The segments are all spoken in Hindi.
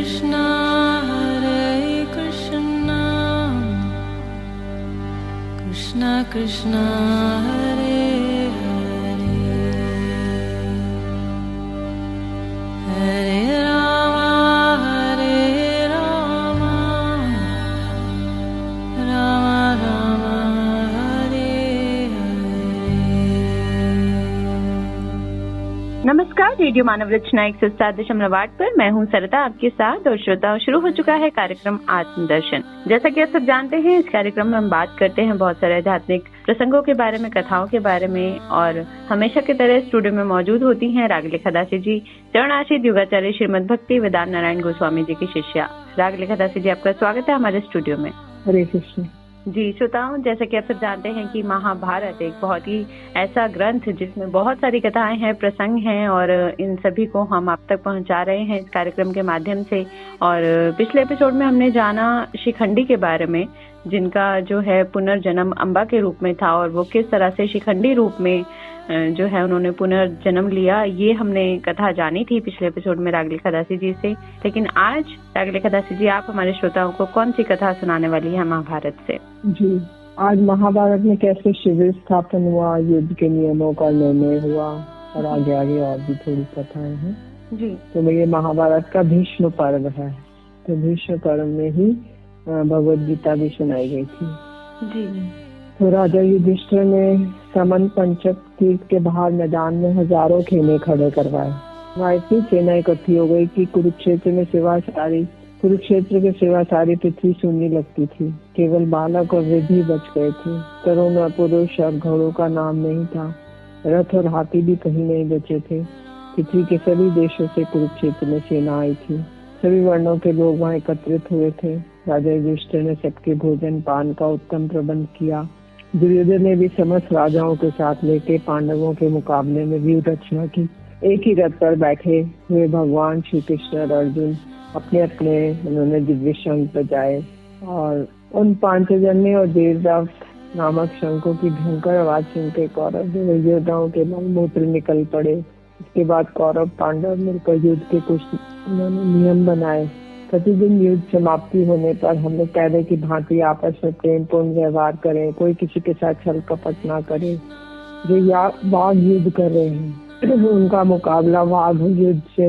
Krishna Krishna Krishna Hare Hare Hare Rama Rama Rama Hare Hare। नमस्कार, रेडियो मानव रचना 107.8 पर मैं हूं सरिता आपके साथ। और श्रोताओं, शुरू हो चुका है कार्यक्रम आत्मदर्शन। जैसा कि आप सब जानते हैं, इस कार्यक्रम में हम बात करते हैं बहुत सारे आध्यात्मिक प्रसंगों के बारे में, कथाओं के बारे में। और हमेशा की तरह स्टूडियो में मौजूद होती हैं रागलेखा दासी जी, चरणाशीष योगाचार्य श्रीमद भक्ति वेदांत नारायण गोस्वामी जी की शिष्या। रागलेखा दासी जी, आपका स्वागत है हमारे स्टूडियो में। हरे कृष्ण जी। श्रोताओं, जैसा कि आप सब जानते हैं कि महाभारत एक बहुत ही ऐसा ग्रंथ जिसमें बहुत सारी कथाएं हैं, प्रसंग हैं, और इन सभी को हम आप तक पहुंचा रहे हैं इस कार्यक्रम के माध्यम से। और पिछले एपिसोड में हमने जाना शिखंडी के बारे में, जिनका जो है पुनर्जन्म अंबा के रूप में था, और वो किस तरह से शिखंडी रूप में जो है उन्होंने पुनर्जन्म लिया, ये हमने कथा जानी थी पिछले एपिसोड में रागलेखा दासी जी से। लेकिन आज रागलेखा दासी जी, आप हमारे श्रोताओं को कौन सी कथा सुनाने वाली है महाभारत से? जी, आज महाभारत में कैसे शिविर स्थापन हुआ, युद्ध के नियमों का निर्णय हुआ, और आगे आगे और भी थोड़ी कथाएं हैं जी। तो ये महाभारत का भीष्म पर्व है। तो भीष्म पर्व में ही भगवद गीता भी सुनाई गई थी जी। तो राजा युधिष्ठिर ने समन पंचक तीर्थ के बाहर मैदान में हजारों खेमे खड़े करवाए। वहाँ इतनी सेना इकट्ठी हो गई कि कुरुक्षेत्र के सिवा सारी पृथ्वी सुनने लगती थी। केवल बालक और वृद्ध बच गए थे। तरुण और पुरुष और घोड़ों का नाम नहीं था। रथ और हाथी भी कहीं नहीं बचे थे। पृथ्वी के सभी देशों से कुरुक्षेत्र में सेना आई थी। सभी वर्णों के लोग वहाँ एकत्रित हुए थे। राजा युधिष्ठिर ने सबके भोजन पान का उत्तम प्रबंध किया। दुर्योधन ने भी समस्त राजाओं के साथ लेके पांडवों के मुकाबले में व्यूह रचना की। एक ही रथ पर बैठे हुए भगवान श्री कृष्ण और अर्जुन अपने अपने उन्होंने दिव्य शंख बजाए, और उन पांचजन्य और देवदत्त नामक शंखों की भयंकर आवाज सुनकर कौरव योद्धाओं के मलमूत्र निकल पड़े। इसके बाद कौरव पांडव मिलकर युद्ध के कुछ उन्होंने नियम बनाए। प्रतिदिन युद्ध समाप्ति होने पर हम लोग पहले की भांति आपस में प्रेम पूर्ण व्यवहार करें, कोई किसी के साथ छल कपट ना करे। जो वाघ युद्ध कर रहे हैं उनका मुकाबला वाघ युद्ध से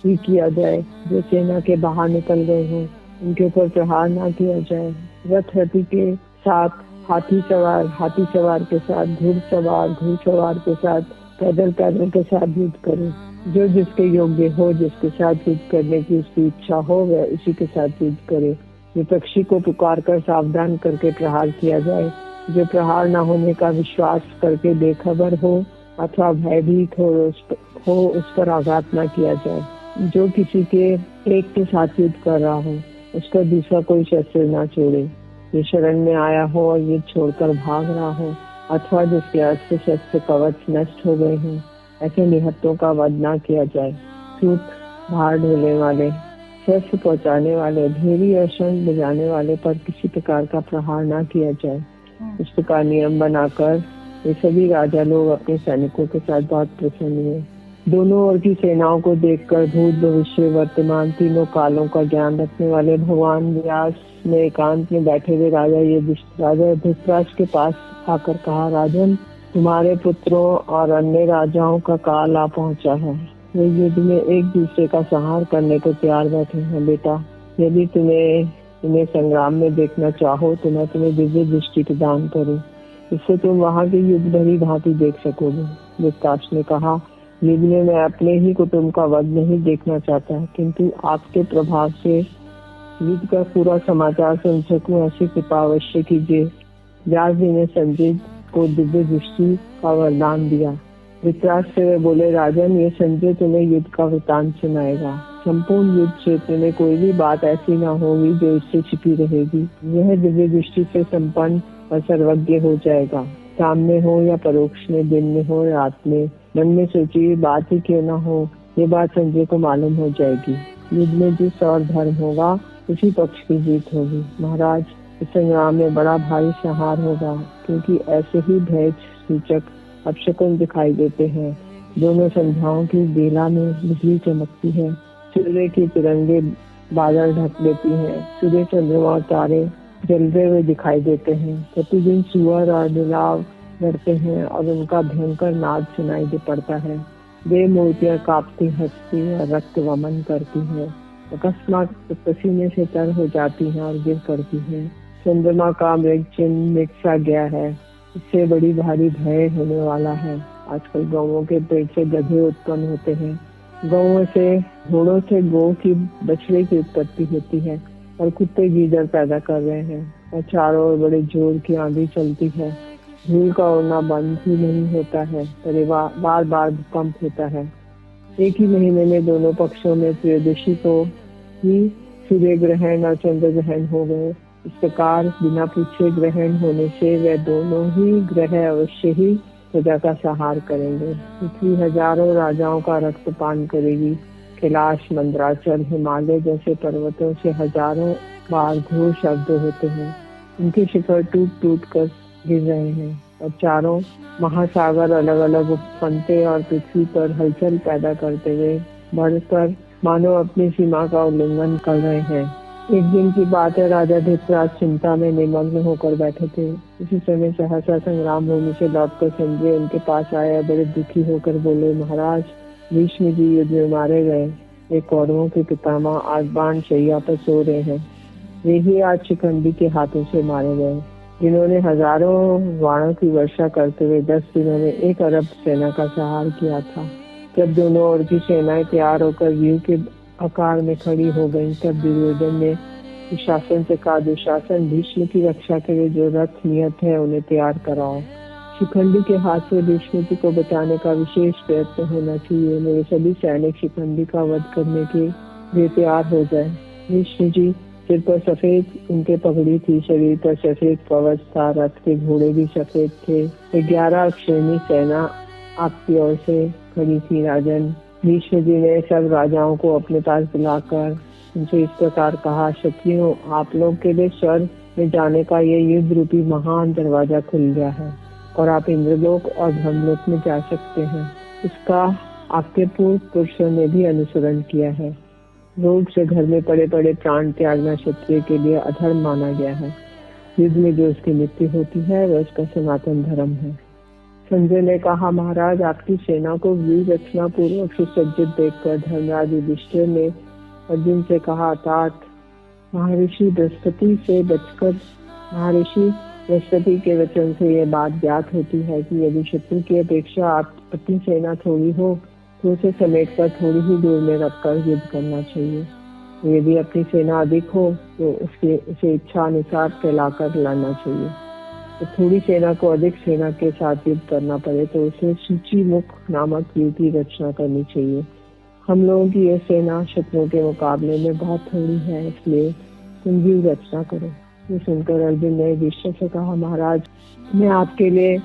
ही किया जाए। जो सेना के बाहर निकल गए हों उनके ऊपर प्रहार ना किया जाए। रथ रथी के साथ हाथी सवार के साथ घुड़सवार के साथ पैदल के साथ युद्ध करें। जो जिसके योग्य हो, जिसके साथ युद्ध करने की उसकी इच्छा हो, वह उसी के साथ युद्ध करे। विपक्षी को पुकार कर सावधान करके प्रहार किया जाए। जो प्रहार न होने का विश्वास करके बेखबर हो अथवा भयभीत हो उस पर आघात न किया जाए। जो किसी के एक के साथ युद्ध कर रहा हो उसका दूसरा कोई शस्त्र न छोड़े। ये शरण में आया हो और युद्ध छोड़कर भाग रहा हो, अथवा जिसके अस्त्र शस्त्र कवच नष्ट हो गए हों, ऐसे निहत्तों का वध न किया जाए। सूत भार ढोने वाले, शस्त्र पहुंचाने वाले, भेरी और शंख बजाने वाले पर किसी प्रकार का प्रहार न किया जाए। इस प्रकार नियम बनाकर ये सभी राजा लोग अपने सैनिकों के साथ बहुत प्रसन्न हुए। दोनों ओर की सेनाओं को देखकर भूत भविष्य वर्तमान तीनों कालों का ज्ञान रखने वाले भगवान व्यास ने एकांत में बैठे हुए राजा धृतराष्ट्र के पास आकर कहा, राजन, तुम्हारे पुत्रों और अन्य राजाओं का काल आ पहुंचा है। वे युद्ध में एक दूसरे का संहार करने को तैयार बैठे हैं। बेटा, यदि तुम्हें संग्राम में देखना चाहो तो मैं तुम्हें दिव्य दृष्टि प्रदान करूं। इससे तुम वहां की युद्ध भरी भांति देख सकोगे। धृतराष्ट्र ने कहा, युद्ध में मैं अपने ही कुटुंब का वध नहीं देखना चाहता, किंतु आपके प्रभाव से युद्ध का पूरा समाचार सुन सकूं, ऐसी कृपा अवश्य कीजिए। व्यास जी ने संजय को दिव्य दृष्टि का वरदान दिया। धृतराष्ट्र से बोले, राजन, ये संजय तुम्हें युद्ध का वृतांत सुनाएगा। संपूर्ण युद्ध क्षेत्र में कोई भी बात ऐसी न होगी जो इससे छिपी रहेगी। यह दिव्य दृष्टि से संपन्न और सर्वज्ञ हो जाएगा। सामने हो या परोक्ष में, दिन में हो या रात में, मन में सोची हुई बात ही क्यों न हो, ये बात संजय को मालूम हो जाएगी। युद्ध में जिस और धर्म होगा उसी पक्ष की जीत होगी। महाराज, इस संग्राम में बड़ा भारी संहार होगा, क्योंकि ऐसे ही भय सूचक अपशकुन दिखाई देते हैं। दोनों संध्याओं की बेला में बिजली चमकती है। सूर्य के तिरंगे बादल ढक लेती हैं, सूर्य चंद्रमा और तारे जलते हुए दिखाई देते हैं। प्रतिदिन सुअर और बिलाव लड़ते हैं और उनका भयंकर नाद सुनाई दे पड़ता है। वे मूर्तियां कांपती, हंसती और रक्त वमन करती हैं। अकस्मात पसीने से तर हो जाती हैं और गिर पड़ती हैं। चंद्रमा का मृग चिन्ह मिट सा गया है, इससे बड़ी भारी भय होने वाला है। आजकल गौओं के पेट से गधे उत्पन्न होते हैं। गौओं से, घोड़ों से गौ की बछड़े की उत्पत्ति होती है और कुत्ते गीदड़ पैदा कर रहे हैं और चारों ओर बड़े जोर की आंधी चलती है। धूल का उड़ना बंद ही नहीं होता है, बार बार भूकंप होता है। एक ही महीने में दोनों पक्षों में त्रयोदशी को ही सूर्य ग्रहण और चंद्र ग्रहण हो गए। इस प्रकार बिना पूछे ग्रहण होने से वे दोनों ही ग्रह अवश्य ही प्रजा का संहार करेंगे। पृथ्वी हजारों राजाओं का रक्तपान करेगी। कैलाश, मंदराचल, हिमालय जैसे पर्वतों से हजारों बार घोर शब्द होते हैं। उनके शिखर टूट टूट कर गिर रहे हैं और चारों महासागर अलग अलग उफनते और पृथ्वी पर हलचल पैदा करते हुए बढ़कर मानो अपनी सीमा का उल्लंघन कर रहे हैं। एक दिन की बात है, राजा धृतराज चिंता में निमग्न होकर बैठे थे। उसी समय सहसा संग्राम भूमि से लौटकर संजय उनके पास आया। बड़े दुखी होकर बोले, महाराज, भीष्म जी युद्ध में मारे गए। वे कौरवों के पितामह आज बाण शैया पर सो रहे हैं। वे ही आज शिखंडी के हाथों से मारे गए, जिन्होंने हजारों बाणों की वर्षा करते हुए 10 दिनों में 1 अरब सेना का संहार किया था। जब दोनों ओर की सेनाएं तैयार होकर व्यूह के आकार में खड़ी हो गई, तब दुर्योधन ने दुशासन से कहा, दुशासन, भीष्म की रक्षा के लिए जो रथ नियत है उन्हें तैयार कराओ। शिखंडी के हाथ से भीष्म जी को बचाने का विशेष प्रयत्न होना चाहिए। मेरे सभी सैनिक शिखंडी का वध करने के लिए तैयार हो जाए। भीष्म जी सिर पर सफेद उनके पगड़ी थी, शरीर पर सफेद कवच था, रथ के घोड़े भी सफेद थे। 11 अक्षौहिणी सेना आपकी ओर से खड़ी थी। राजन, भीष्म जी ने सब राजाओं को अपने पास बुलाकर उनसे इस प्रकार कहा, क्षत्रियों, आप लोग के लिए स्वर्ग में जाने का ये युद्ध रूपी महान दरवाजा खुल गया है और आप इंद्रलोक और ब्रह्मलोक में जा सकते हैं। इसका आपके पूर्व पुरुषों ने भी अनुसरण किया है। रोग से घर में पड़े पड़े प्राण त्यागना क्षत्रिय के लिए अधर्म माना गया है। युद्ध में जो उसकी मृत्यु होती है वह उसका सनातन धर्म है। संजय ने कहा, महाराज, आपकी सेना को व्यूह रचना पूर्वक सुसज्जित देखकर धर्मराज युधिष्ठिर ने अर्जुन से कहा, तात, महर्षि बृहस्पति से बचकर महर्षि बृहस्पति के वचन से यह बात ज्ञात होती है कि यदि शत्रु की अपेक्षा आप अपनी सेना थोड़ी हो तो उसे समेट कर थोड़ी ही दूर में रखकर युद्ध करना चाहिए। यदि अपनी सेना अधिक हो तो उसे इच्छा अनुसार फैलाकर लाना चाहिए। तो थोड़ी सेना को अधिक सेना के साथ युद्ध करना पड़े तो उसे सूची मुख नामक युद्ध की रचना करनी चाहिए। हम लोगों की यह सेना शत्रुओं के मुकाबले में बहुत थोड़ी है, इसलिए तुम युद्ध रचना करो। ये सुनकर अर्जुन ने युधिष्ठिर से कहा, महाराज, मैं आपके लिए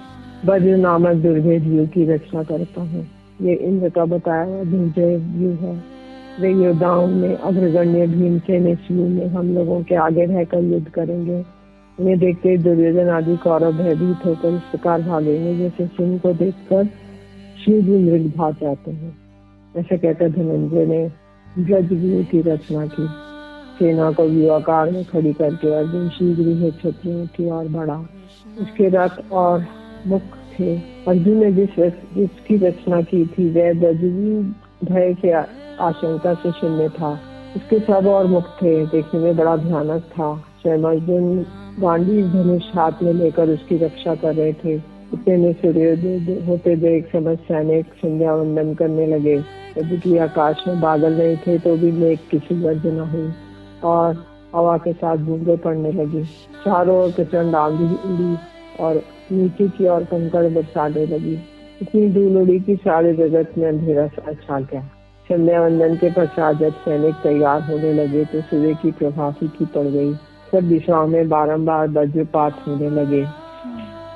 वज्र नामक दुर्भेद युद्ध की रचना करता हूँ। ये इंद्र का बताया हुआ दुर्जय युद्ध है। वे योद्धाओं में अग्रगण्य भीमसेन इस युद्ध में हम लोगों के आगे रहकर युद्ध करेंगे। उन्हें देखते दुर्योधन आदि कौरव भयभीत होकर इस प्रकार भागेंगे जैसे सिंह को देखकर शीघ्र मृग भाग जाते हैं। ऐसा कहकर धनंजय ने गज व्यूह की रचना की। सेना को व्यूहाकार में खड़ी करके अर्जुन शीघ्र ही क्षत्रियों की ओर बढ़ा। उसके रथ और मुख थे। अर्जुन ने जिसकी रचना की थी वह भय से आशंका से शून्य था। उसके सब और मुख थे, देखने में बड़ा भयानक था। स्वयं अर्जुन गांडीव धनुष हाथ में लेकर उसकी रक्षा कर रहे थे। इतने में सूर्योदय होते देख समस्त सैनिक संध्या वंदन करने लगे। यद्यपि आकाश में बादल नहीं थे तो भी मेघ की सी गर्जना हुई और हवा के साथ बूंदें पड़ने लगी। चारों ओर प्रचंड आंधी उड़ी और नीचे की ओर कंकड़ बरसाने लगी। इतनी धूल उड़ी कि सारे जगत में अंधेरा सा छा गया। संध्या वंदन के पश्चात जब सैनिक तैयार होने लगे तो सूर्य की प्रभा फीकी पड़ गई। सब दिशाओं में बारंबार वज्रपात होने लगे।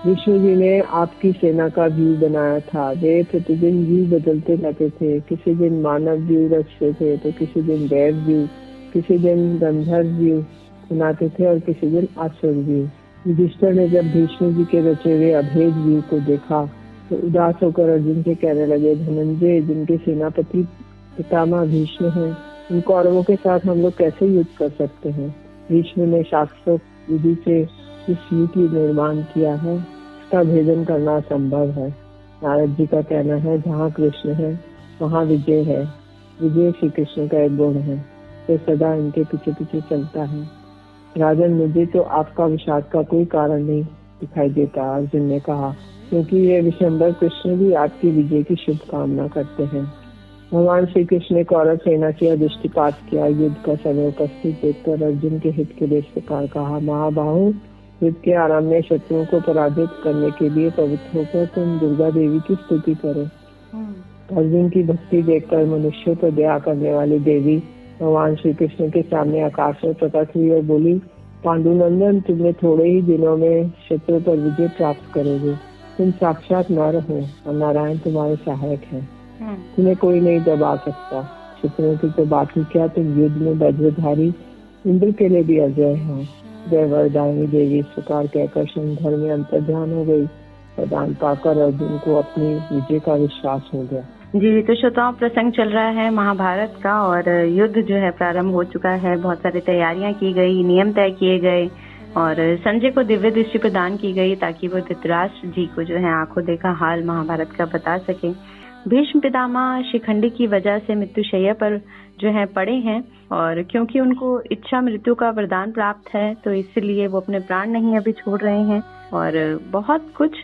विष्णु जी ने आपकी सेना का व्यूह बनाया था। वे प्रतिदिन व्यूह बदलते रहते थे। किसी दिन मानव व्यूह रचते थे तो किसी दिन देव व्यूह, किसी दिन गंधर्व व्यूह बनाते थे और किसी दिन असुर व्यूह। युधिष्ठिर ने जब भीष्म जी के रचे हुए अभेद व्यूह को देखा तो उदास होकर अर्जुन से कहने लगे, धनंजय, जिनके सेनापति पितामह भीष्म हैं, उन कौरवों के साथ हम लोग कैसे युद्ध कर सकते हैं? भीष्म ने शास्त्रोक्त विधि से इस युद्ध की निर्माण किया है, इसका भेदन करना असंभव है। नारद जी का कहना है, जहाँ कृष्ण है वहाँ विजय है। विजय श्री कृष्ण का एक गुण है, तो सदा इनके पीछे पीछे चलता है। राजन, मुझे तो आपका विषाद का कोई कारण नहीं दिखाई देता, अर्जुन ने कहा, क्योंकि ये विशंबर कृष्ण भी आपकी विजय की शुभकामना करते हैं। भगवान श्री कृष्ण ने कौरव सेना की दृष्टिपात किया। युद्ध का समय उपस्थित देखकर अर्जुन के हित के लिए इस प्रकार कहा, महाबाहु, युद्ध के आरंभ में शत्रुओं को पराजित करने के लिए पवित्र होकर तुम दुर्गा देवी की स्तुति करो। अर्जुन की भक्ति देखकर मनुष्यों पर दया करने वाली देवी भगवान श्री कृष्ण के सामने आकाश में प्रकट हुई और बोली, पांडुनंदन, तुम्हें थोड़े ही दिनों में शत्रु पर विजय प्राप्त करोगे। तुम साक्षात नर हो और नारायण तुम्हारे सहायक हैं। तुम्हें कोई नहीं दबा सकता। शत्रुओं की तो बात ही क्या, तुम युद्ध में वज्रधारी इंद्र के लिए भी अजय हो। जय वरदायिनी देवी। इस प्रकार कहकर शंकर में अंतर्ध्यान हो गई। वरदान पाकर अर्जुन को अपनी विजय का विश्वास हो गया। जी, तो श्रोताओं, प्रसंग चल रहा है महाभारत का और युद्ध जो है प्रारंभ हो चुका है। बहुत सारी तैयारियां की गई, नियम तय किए गए और संजय को दिव्य दृष्टि प्रदान की गई ताकि वो धृतराष्ट्र जी को जो है आंखों देखा हाल महाभारत का बता सके। भीष्म पितामह शिखंडी की वजह से मृत्युशैया पर जो है पड़े हैं और क्योंकि उनको इच्छा मृत्यु का वरदान प्राप्त है तो इसलिए वो अपने प्राण नहीं अभी छोड़ रहे हैं। और बहुत कुछ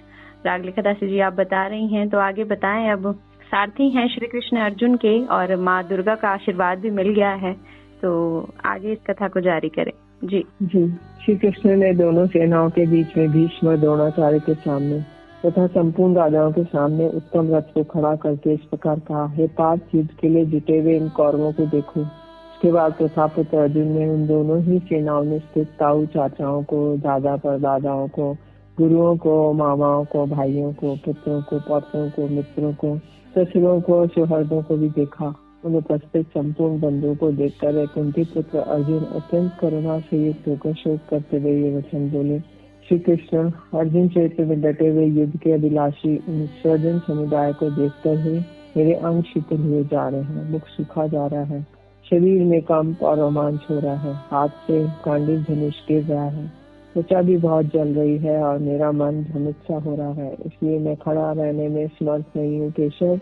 रागलिका दासी जी आप बता रही हैं, तो आगे बताएं। अब सारथी हैं श्री कृष्ण अर्जुन के और माँ दुर्गा का आशीर्वाद भी मिल गया है, तो आगे इस कथा को जारी करें। जी जी, श्री कृष्ण ने दोनों सेनाओं के बीच में भीष्म और द्रोणाचार्य के सामने तथा संपूर्ण राजाओं के सामने उत्तम रथ को खड़ा करके इस प्रकार कहा, हे पार्थ, युद्ध के लिए जुटे हुए इन कौरवों को देखो। इसके बाद प्रथापुत्र अर्जुन ने उन दोनों ही सेनाओं में स्थित ताऊ चाचाओं को, दादा परदादाओं को, गुरुओं को, मामाओं को, भाइयों को, पुत्रों को, पौत्रों को, मित्रों को, ससुरों को, सुहृदों को भी देखा। उन उपस्थित संपूर्ण बंधुओं को देखकर कुंती पुत्र अर्जुन अत्यंत करुणा से युक्त होकर शोक करते हुए ये वचन बोले, श्री कृष्ण, अर्जुन क्षेत्र में डटे हुए युद्ध के अभिलाषी उन स्वजन समुदाय को देखकर ही मेरे अंग शीतल हुए जा रहे हैं, मुख सूखा जा रहा है, शरीर में कंप और रोमांच हो रहा है, हाथ से कांडिल धनुष गिर रहा है, त्वचा भी बहुत जल रही है और मेरा मन भ्रमित सा हो रहा है। इसलिए मैं खड़ा रहने में समर्थ नहीं हूँ केशव।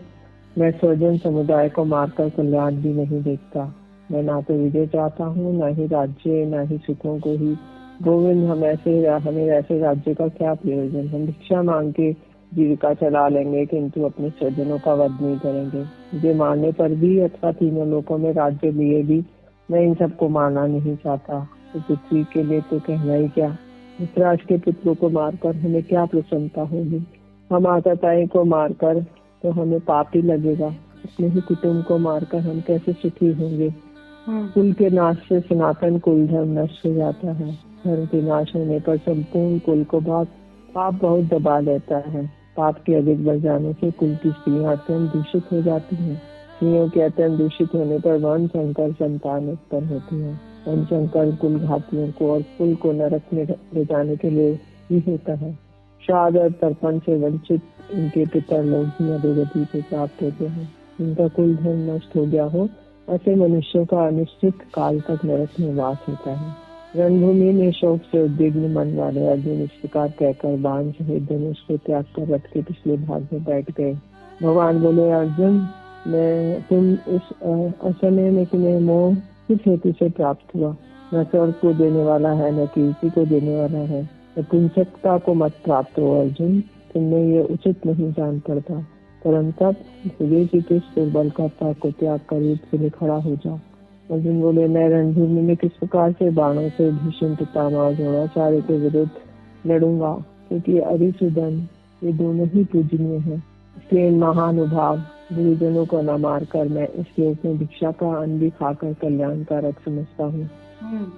मैं स्वजन समुदाय को मारकर कल्याण भी नहीं देखता। मैं ना तो विजय चाहता हूँ, ना ही राज्य, ना ही सुखों को ही। गोविंद, हमें ऐसे राज्य का क्या प्रयोजन? हम भिक्षा मांग के जीविका चला लेंगे किंतु अपने स्वजनों का वध नहीं करेंगे। मुझे मारने पर भी अथवा तीनों लोकों में राज्य लिए भी मैं इन सबको मारना नहीं चाहता। तो पृथ्वी के लिए तो कहना ही क्या। धृतराष्ट्र के पुत्रों को मारकर हमें क्या प्रसन्नता होगी? हम आतताई को मारकर तो हमें पाप ही लगेगा। अपने ही कुटुंब को मारकर हम कैसे सुखी होंगे? कुल के नाश से सनातन कुल धर्म नष्ट हो जाता है। धर्म के नाश होने पर संपूर्ण कुल को पाप बहुत दबा लेता है। पाप के अधिक बढ़ जाने से कुल की स्त्रियां अत्यंत दूषित हो जाती हैं। स्त्रियों के अत्यंत दूषित होने पर वंश संकर संतान उत्पन्न होती है। वंश संकर कुल घातियों को और कुल को नरक में ले जाने के लिए ही होता है। श्राद्ध और तर्पण से वंचित इनके पितर लोग ही अधोगति को प्राप्त होते हैं। इनका कुल धर्म नष्ट हो गया हो, ऐसे मनुष्यों का अनिश्चित काल तक नरक में वास होता है। रणभूमि में शोक से उद्विग्न मन वाले अर्जुन इस प्रकार कहकर बाण सहित धनुष को त्याग कर रथ के पिछले भाग में बैठ गए। भगवान बोले, अर्जुन, तुम इस असमय में तुम्हें मोह किस हेतु से प्राप्त हुआ? न स्वर्ग को देने वाला है, न कीर्ति को देने वाला है, न पुंसकता को मत प्राप्त हो। अर्जुन, तुमने ये उचित नहीं जान पड़ता, परंतु हृदय की किस दुर्बल का को त्याग कर युद्ध के लिए खड़ा हो जाओ। अर्जुन बोले, मैं रणभूमि में किस प्रकार से बाणों से भीष्म पितामह और द्रोणाचार्य के विरुद्ध लड़ूंगा, क्योंकि अरिसुदन ये दोनों ही पूजनीय हैं। इसलिए इन महानुभाव गुरुजनों को न मारकर मैं इस लोक में भिक्षा का अन्न भी खाकर कल्याणकारक समझता हूँ।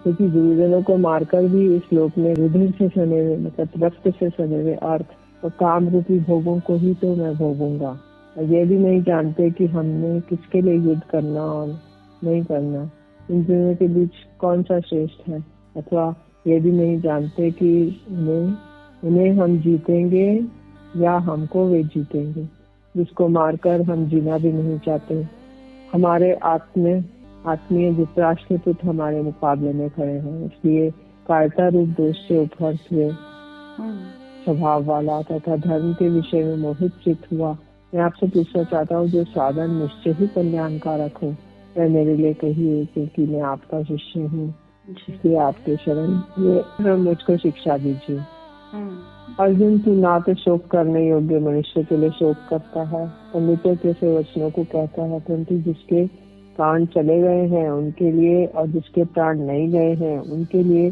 क्योंकि गुरुजनों को मारकर भी इस लोक में रुधिर से सने हुए, मतलब रक्त से सने हुए अर्थ और काम रूपी भोगों को ही तो मैं भोगूंगा। ये भी नहीं जानते कि हमने किसके लिए युद्ध करना और नहीं करना, इन दोनों के बीच कौन सा श्रेष्ठ है, अथवा ये भी नहीं जानते कि उन्हें हम जीतेंगे या हमको वे जीतेंगे, जिसको मारकर हम जीना भी नहीं चाहते। हमारे आत्म आत्मीय धृतराष्ट्रपुत्र हमारे मुकाबले में खड़े हैं, इसलिए कायरता रूप दोष से उपहर्ष हुए स्वभाव वाला तथा धर्म के विषय में मोहित चित्त हुआ। मैं आपसे पूछना चाहता हूँ, जो साधन निश्चय ही कल्याणकारक हो वह मेरे लिए कहिए, क्योंकि मैं आपका शिष्य हूँ, इसलिए आपके शरण ये मुझको शिक्षा दीजिए। अर्जुन, तू ना तो शोक करने योग्य मनुष्य के लिए शोक करता है, पंडितों के से वचनों को कहता है, परंतु जिसके प्राण चले गए हैं उनके लिए और जिसके प्राण नहीं गए हैं उनके लिए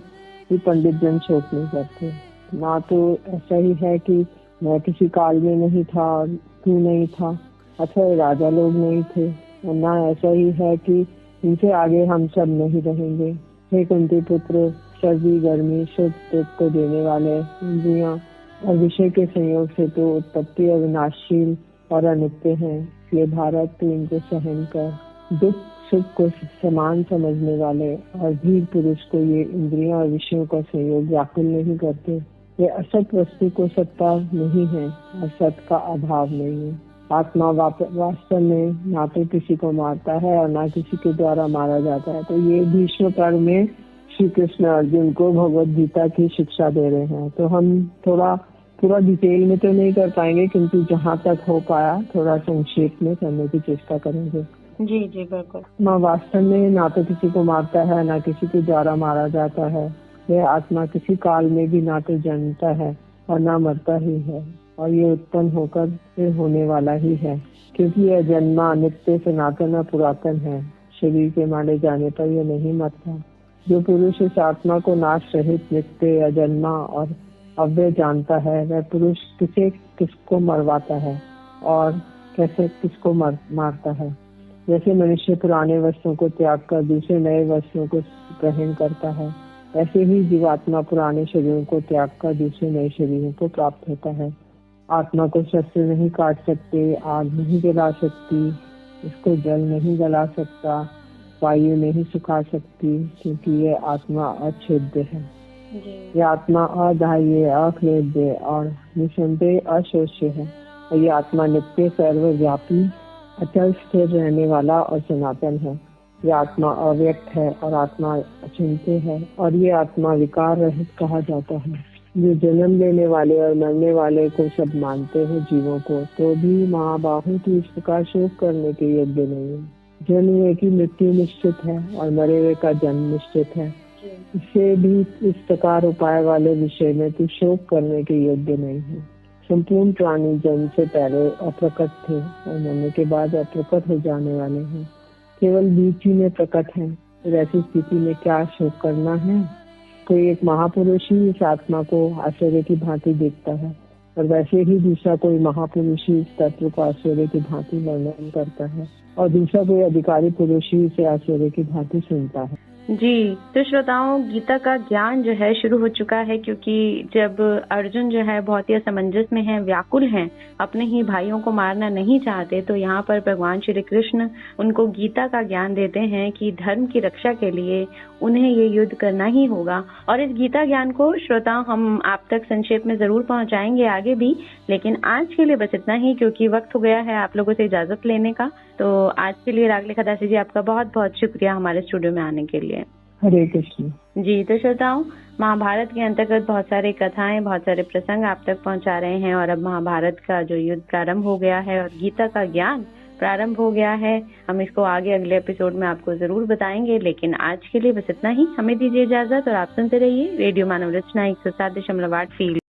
भी पंडित जन शोक नहीं करते। ना तो ऐसा ही है कि मैं किसी काल में नहीं था और तू नहीं था, अथवा राजा लोग नहीं थे, और ना ऐसा ही है कि इनसे आगे हम सब नहीं रहेंगे। हे कुंती पुत्र, सर्दी गर्मी सुख दुख को देने वाले इंद्रियां और विषय के संयोग से तो उत्पत्ति अविनाशील और अनित्य हैं, इसलिए भारत तू इनको सहन कर। दुख सुख को समान समझने वाले और धीर पुरुष को ये इंद्रियां और विषयों का संयोग व्याकुल नहीं करते। ये असत वस्तु को सत्ता नहीं है और सत का अभाव नहीं है। आत्मा वास्तव में ना तो किसी को मारता है और ना किसी के द्वारा मारा जाता है। तो ये भीष्म पर्व में श्री कृष्ण अर्जुन को भगवद गीता की शिक्षा दे रहे हैं। तो हम थोड़ा पूरा डिटेल में तो नहीं कर पाएंगे, किंतु जहाँ तक हो पाया थोड़ा संक्षेप में करने की चेष्टा करेंगे। जी जी बिल्कुल। आत्मा वास्तव में ना तो किसी को मारता है ना किसी के द्वारा मारा जाता है। यह आत्मा किसी काल में भी ना तो जन्मता है और ना मरता ही है, और ये उत्पन्न होकर फिर होने वाला ही है, क्योंकि यह जन्मा नित्य सनातन और पुरातन है। शरीर के मारे जाने पर यह नहीं मरता। जो पुरुष इस आत्मा को नाश रहित नित्य या जन्मा और अव्यय जानता है, वह पुरुष किसको मरवाता है और कैसे किसको मारता है। जैसे मनुष्य पुराने वस्त्रों को त्याग कर दूसरे नए वस्त्रों को ग्रहण करता है, ऐसे ही जीवात्मा पुराने शरीरों को त्याग कर दूसरे नए शरीरों को प्राप्त होता है। आत्मा को शस्त्र नहीं काट सकते, आग नहीं जला सकती, इसको जल नहीं गला सकता, वायु नहीं सुखा सकती, क्योंकि ये आत्मा अछेद्य है। ये आत्मा अदाह्य, अक्लेद्य और निसंदेह अशोष्य है, और ये आत्मा नित्य सर्वव्यापी अचल स्थिर रहने वाला और सनातन है। ये आत्मा अव्यक्त है और आत्मा अचिंत्य है, और ये आत्मा विकार रहित कहा जाता है। जो जन्म लेने वाले और मरने वाले को सब मानते हैं जीवों को, तो भी महाबाहु की इस प्रकार शोक करने के योग्य नहीं है। जन्म हुए की मृत्यु निश्चित है और मरे हुए का जन्म निश्चित है। इससे भी इस प्रकार उपाय वाले विषय में तू शोक करने के योग्य नहीं है। संपूर्ण प्राणी जन्म से पहले अप्रकट थे और मरने के बाद अप्रकट हो जाने वाले हैं। केवल बीच ही में प्रकट है। फिर ऐसी स्थिति में क्या शोक करना है। कोई एक महापुरुष ही इस आत्मा को आश्चर्य की भांति देखता है, और वैसे ही दूसरा कोई महापुरुष ही इस तत्व को आश्चर्य की भांति वर्णन करता है, और दूसरा कोई अधिकारी पुरुष ही इसे आश्चर्य की भांति सुनता है। जी, तो श्रोताओं, गीता का ज्ञान जो है शुरू हो चुका है, क्योंकि जब अर्जुन जो है बहुत ही असमंजस में है, व्याकुल हैं, अपने ही भाइयों को मारना नहीं चाहते, तो यहाँ पर भगवान श्री कृष्ण उनको गीता का ज्ञान देते हैं कि धर्म की रक्षा के लिए उन्हें ये युद्ध करना ही होगा। और इस गीता ज्ञान को श्रोताओं हम आप तक संक्षेप में जरूर पहुँचाएंगे आगे भी, लेकिन आज के लिए बस इतना ही, क्योंकि वक्त हो गया है आप लोगों से इजाजत लेने का। तो आज के लिए रागले खदासी जी, आपका बहुत बहुत शुक्रिया हमारे स्टूडियो में आने के लिए। हरे कृष्ण जी। तो श्रोताओं, महाभारत के अंतर्गत बहुत सारे कथाएं, बहुत सारे प्रसंग आप तक पहुंचा रहे हैं, और अब महाभारत का जो युद्ध प्रारंभ हो गया है और गीता का ज्ञान प्रारंभ हो गया है। हम इसको आगे अगले एपिसोड में आपको जरूर बताएंगे, लेकिन आज के लिए बस इतना ही। हमें दीजिए इजाजत और आप सुनते रहिए रेडियो मानव रचना 107.8 फील्ड।